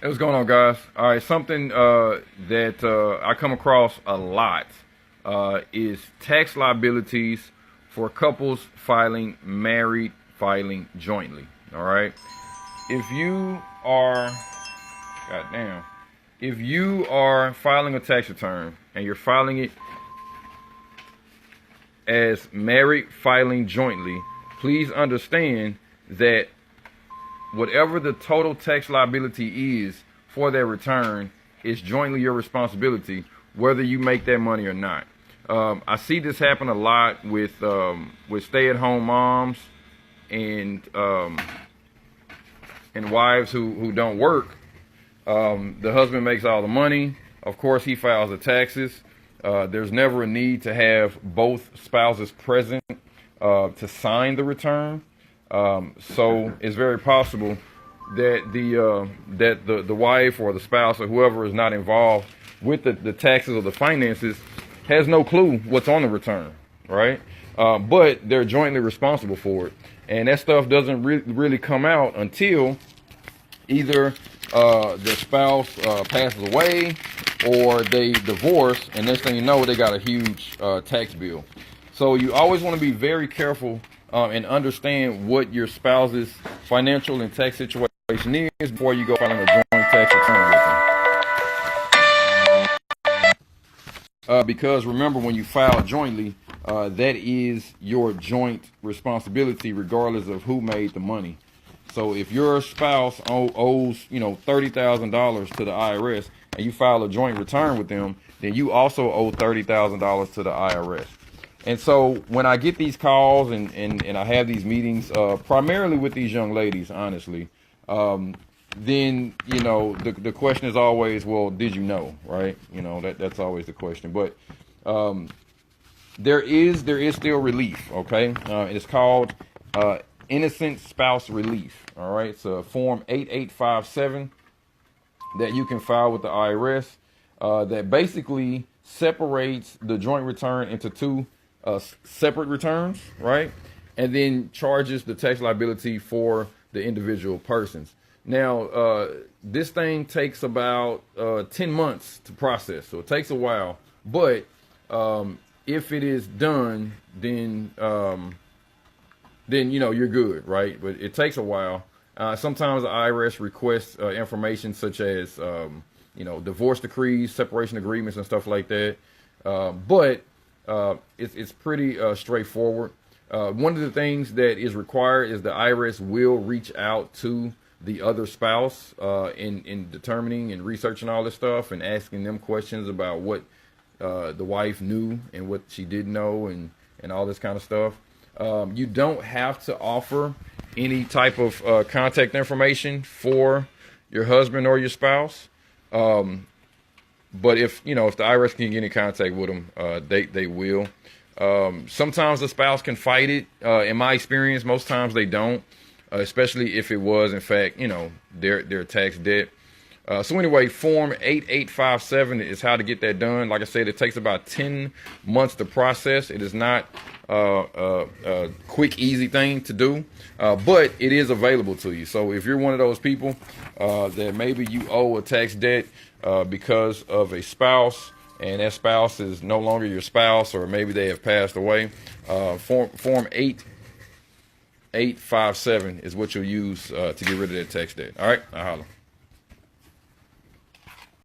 Hey, what's going on, guys? All right, something that I come across a lot is tax liabilities for couples married filing jointly. All right, if you are, goddamn, if you are filing a tax return and you're filing it as married filing jointly, please understand that whatever the total tax liability is for that return is jointly your responsibility, whether you make that money or not. I see this happen a lot with stay-at-home moms and wives who don't work. The husband makes all the money. Of course, he files the taxes. There's never a need to have both spouses present to sign the return. So it's very possible that the wife or the spouse or whoever is not involved with the taxes or the finances has no clue what's on the return, right? But they're jointly responsible for it, and that stuff doesn't really come out until either the spouse passes away or they divorce, and next thing you know, they got a huge tax bill. So you always want to be very careful and understand what your spouse's financial and tax situation is before you go filing a joint tax return with them. Because remember, when you file jointly, that is your joint responsibility regardless of who made the money. So if your spouse owes $30,000 to the IRS and you file a joint return with them, then you also owe $30,000 to the IRS. And so when I get these calls and I have these meetings, primarily with these young ladies, honestly, then, the question is always, well, did you know, right? That's always the question. But there is still relief, okay? It's called innocent spouse relief, all right? It's a form 8857 that you can file with the IRS that basically separates the joint return into two separate returns, right? And then charges the tax liability for the individual persons. Now, this thing takes about 10 months to process, so it takes a while. But if it is done, then you're good, right? But it takes a while. Sometimes the IRS requests information such as divorce decrees, separation agreements, and stuff like that. But it's pretty straightforward. One of the things that is required is the IRS will reach out to the other spouse in determining and researching all this stuff and asking them questions about what the wife knew and what she didn't know and all this kind of stuff. You don't have to offer any type of contact information for your husband or your spouse. But if the IRS can get in contact with them, they will. Sometimes the spouse can fight it. In my experience, most times they don't, especially if it was, in fact, their tax debt. So anyway, Form 8857 is how to get that done. Like I said, it takes about 10 months to process. It is not a quick, easy thing to do, but it is available to you. So if you're one of those people that maybe you owe a tax debt because of a spouse, and that spouse is no longer your spouse, or maybe they have passed away, Form 8857 is what you'll use to get rid of that tax debt. All right, I'll holler.